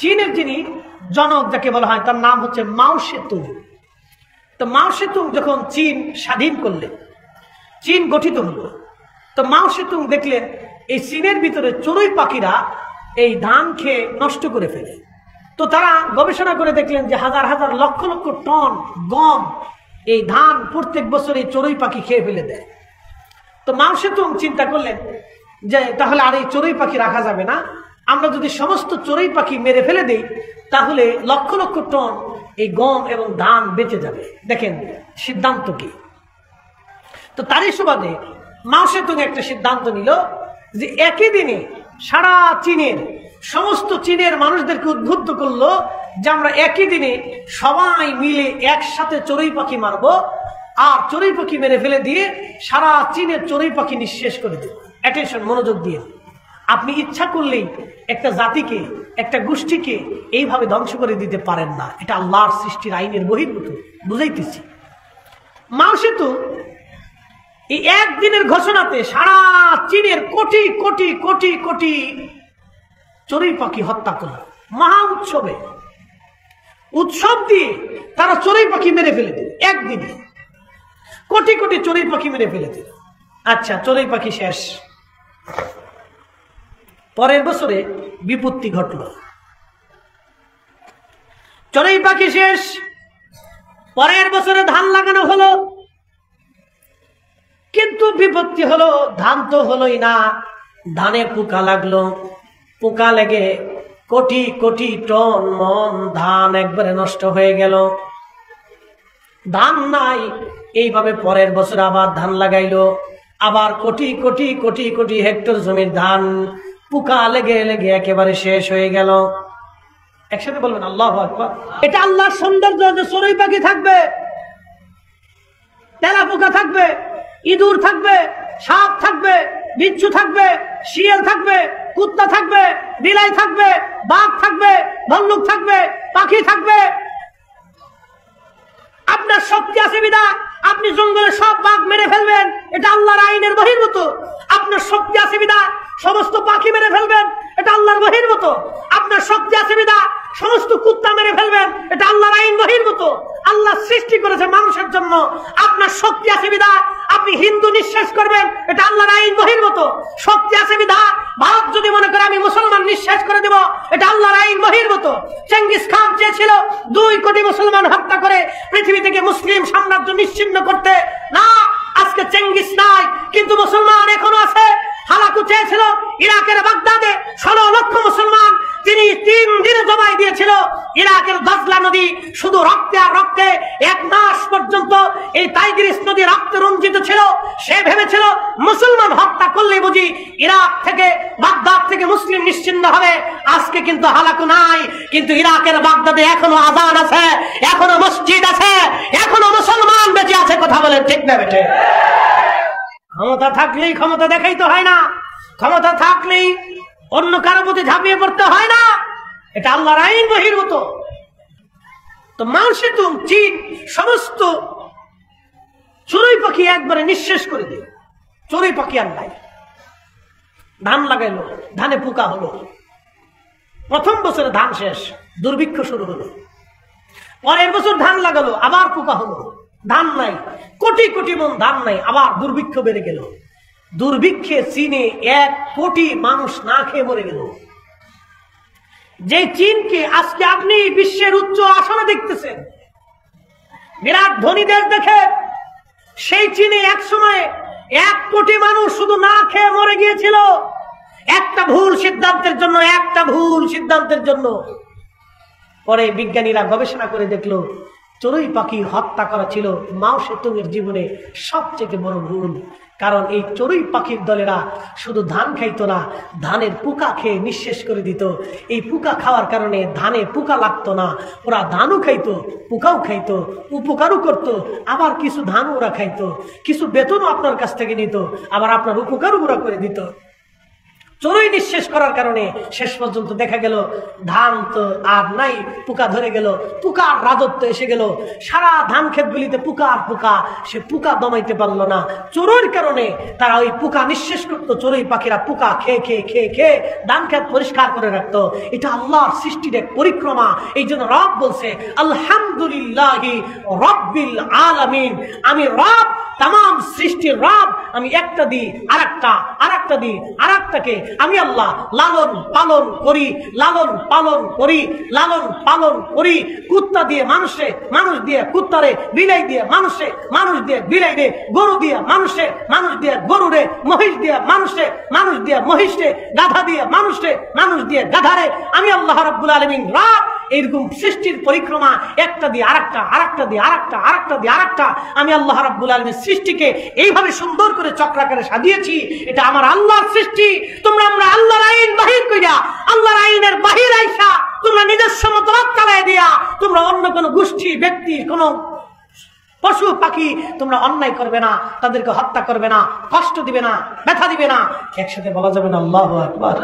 চীনের যিনি জনক যাকে বলা হয় তার নাম হচ্ছে মাও সেতুং। তো মাও সেতুং যখন চীন স্বাধীন করলেন, চীন গঠিত হলো, তো মাও সেতুং দেখলেন এই চীনের ভিতরে চড়ুই পাখিরা এই ধান খেয়ে নষ্ট করে ফেলে। তো তারা গবেষণা করে দেখলেন যে হাজার হাজার লক্ষ লক্ষ টন গম এই ধান প্রত্যেক বছর এই চড়ুই পাখি খেয়ে ফেলে দেয়। তো মাও সেতুং চিন্তা করলেন যে তাহলে আর এই চড়ুই পাখি রাখা যাবে না, আমরা যদি সমস্ত চড়ুই পাখি মেরে ফেলে দেই তাহলে লক্ষ লক্ষ টন এই গম এবং ধান বেঁচে যাবে। দেখেন সিদ্ধান্ত কি। তো তারই সুবাদে মাও সেতুং একটা সিদ্ধান্ত নিল যে একই দিনে সারা চীনের সমস্ত চীনের মানুষদেরকে উদ্বুদ্ধ করলো যে আমরা একই দিনে সবাই মিলে একসাথে চড়ুই পাখি মারবো, আর চড়ুই পাখি মেরে ফেলে দিয়ে সারা চীনের চড়ুই পাখি নিঃশেষ করে দেব। অ্যাটেনশন, মনোযোগ দিয়ে। আপনি ইচ্ছা করলেই একটা জাতিকে, একটা গোষ্ঠীকে এইভাবে ধ্বংস করে দিতে পারেন না, এটা আল্লাহর সৃষ্টির আইনের বহির্ভূত। বুঝাইতেছি, মাও সেতুং এই একদিনের ঘোষণাতে সারা চীনের কোটি কোটি কোটি কোটি চড়ুই পাখি হত্যা করল। মহা উৎসবে, উৎসব দিয়ে তারা চড়ুই পাখি মেরে ফেলে দিল। একদিনে কোটি কোটি চড়ুই পাখি মেরে ফেলে দিল। আচ্ছা, চড়ুই পাখি শেষ। পরের বছরে বিপত্তি ঘটল। চড়ুই পাখি শেষ, পরের বছরে ধান লাগানো হলো, কিন্তু বিপত্তি হলো, ধান তো হলোই না, ধানে পোকা লাগলো। পোকা লেগে কোটি কোটি টন মন ধান একবারে নষ্ট হয়ে গেল। ধান নাই, এইভাবে পরের বছর আবার ধান লাগাইলো, আবার কোটি কোটি কোটি কোটি হেক্টর জমির ধান পোকা লেগে লেগে একেবারে শেষ হয়ে গেল। একসাথে বলবেন আল্লাহু আকবার। এটা আল্লাহর সৌন্দর্য যে চড়ুই পাখি থাকবে, তেলা পোকা থাকবে, ইঁদুর থাকবে, সাপ থাকবে, বিচ্ছু থাকবে, শিয়াল থাকবে, কুত্তা থাকবে, বিলাই থাকবে, বাঘ থাকবে, ভাল্লুক থাকবে, পাখি থাকবে। আপনার শক্তি আছে বিদা আপনি জঙ্গলে সব বাঘ মেরে ফেলবেন, এটা আল্লাহর আইনের বহির্ভূত। আপনার শক্তি আছে বিদা সমস্ত পাখি মেরে ফেলবেন, এটা আল্লাহর বহির্ভূত। আপনার শক্তি আছে বিদা সমস্ত কুত্তা মেরে ফেলবেন, এটা আল্লাহর আইন বহির্ভূত। আল্লাহ সৃষ্টি করেছে মানুষের জন্য। আপনার শক্তি আছে বিদা আপনি হিন্দু নিঃশেষ করবেন, এটা আল্লাহর আইন বহির্ভূত। শক্তি আছে বিদা ভারত যদি মনে করে আমি মুসলমান নিঃশেষ করে দেব, এটা আল্লাহর আইন বহির্ভূত। চেঙ্গিস খান চেয়েছিল 2 কোটি মুসলমান হত্যা করে পৃথিবী থেকে মুসলিম সাম্রাজ্য নিশ্চিহ্ন করতে। না, আজকে চেঙ্গিস নাই, কিন্তু মুসলমান এখনো আছে। হালাকু চেয়েছিল ইরাকের বাগদাদে 16 লক্ষ মুসলমান তিনি 3 দিনে জমাই দিয়েছিল। ইরাকের দাজলা নদী শুধু রক্তে আর রক্তে 1 মাস পর্যন্ত এই টাইগ্রিস নদী রক্তে রঞ্জিত ছিল। সে ভেবেছিল মুসলমান হত্যা করলে বুঝি ইরাক থেকে, বাগদাদ থেকে মুসলিম নিশ্চিহ্ন হবে। আজকে কিন্তু হালাকু নাই, কিন্তু ইরাকের বাগদাদে এখনো আযান আছে, এখনো মসজিদ আছে, এখনো মুসলমান বেঁচে আছে। কথা বলেন ঠিক না বেটে? ক্ষমতা থাকলেই ক্ষমতা দেখাইতে হয় না, ক্ষমতা থাকলেই অন্য কারো প্রতি ঝাঁপিয়ে পড়তে হয় না, এটা আল্লাহর আইন বহির্ভূত। তো মাও সেতুং চীন সমস্ত চড়ুই পাখি একবারে নিঃশেষ করে দিল। চড়ুই পাখি আর নাই। ধান লাগাইলো, ধানে পোকা হলো। প্রথম বছরে ধান শেষ, দুর্ভিক্ষ শুরু হলো। পরের বছর ধান লাগালো, আবার পোকা হলো, ধান নাই, কোটি কোটি মন ধান নাই, আবার দুর্ভিক্ষ বেড়ে গেল। দুর্ভিক্ষে চীনে 1 কোটি মানুষ না খেয়ে মরে গেল। যে চীনকে আজকে আপনি বিশ্বের উচ্চ আসনে দেখতেছেন, বিরাট ধনী দেশ দেখে, সেই চীনে এক সময় 1 কোটি মানুষ শুধু না খেয়ে মরে গিয়েছিল একটা ভুল সিদ্ধান্তের জন্য, একটা ভুল সিদ্ধান্তের জন্য। পরে বিজ্ঞানীরা গবেষণা করে দেখলো চড়ুই পাখি হত্যা করা ছিল মাও সেতুং এর জীবনে সবচেয়ে বড় ভুল। কারণ এই চড়ুই পাখির দলেরা শুধু ধান খাইতো না, ধানের পোকা খেয়ে নিঃশেষ করে দিত। এই পোকা খাওয়ার কারণে ধানে পোকা লাগতো না, ওরা ধানও খাইতো, পোকাও খাইতো, উপকারও করতো। আবার কিছু ধানও ওরা খাইতো, কিছু বেতনও আপনার কাছ থেকে নিত, আবার আপনার উপকারও ওরা করে দিত। চড়ুই নিঃশেষ করার কারণে শেষ পর্যন্ত দেখা গেল ধান তো আর নাই, পোকা ধরে গেল, পোকার রাজত্ব এসে গেল, সারা ধান ক্ষেতগুলিতে পোকা আর পোকা, সে পোকা দমাইতে পারলো না। চড়ুইর কারণে তারা ওই পোকা নিঃশেষ করতো, চড়ুই পাখিরা পোকা খেয়ে খেয়ে খেয়ে খেয়ে ধান ক্ষেত পরিষ্কার করে রাখতো। এটা আল্লাহর সৃষ্টির এক পরিক্রমা। এই জন্য রব বলছে আলহামদুলিল্লাহি রব্বিল আলামিন, আমি রব, তাম সৃষ্টির রব। আমি একটা দিই আরেকটা, আরেকটা দিই আরেকটাকে আমি আল্লাহ লালন পালন করি, লালন পালন করি, লালন পালন করি। কুত্তা দিয়ে মানুষে, মানুষ দিয়ে কুত্তারে, বিলাই দিয়ে মানুষে, মানুষ দিয়ে বিলাই রে, গরু দিয়ে মানুষে, মানুষ দিয়ে গরুরে, মহিষ দিয়ে মানুষে, মানুষ দিয়ে মহিষে, গাধা দিয়ে মানুষে, মানুষ দিয়ে গাধারে। আমি আল্লাহ রাব্বুল আলামিন রব। এইরকম সৃষ্টির পরিক্রমা, একটা দিয়ে আরেকটা, আরেকটা দিয়ে আরেকটা, আরেকটা দিয়ে আরেকটা। আমি আল্লাহ রাব্বুল আলামিন সৃষ্টিকে এইভাবে সুন্দর করে চক্রাকারে সাজিয়েছি। এটা আমার আল্লাহর সৃষ্টি। তোমরা আমরা আল্লাহর আইন বাহির কইরা, আল্লাহর আইনের বাহির আইসা তোমরা নিজস্ব মতো চালায় দিয়া তোমরা অন্য কোনো গোষ্ঠী, ব্যক্তি, কোনো পশু পাখি তোমরা অন্যায় করবে না, তাদেরকে হত্যা করবে না, কষ্ট দিবে না, ব্যথা দিবে না। একসাথে বলা যাবে না আল্লাহু আকবার।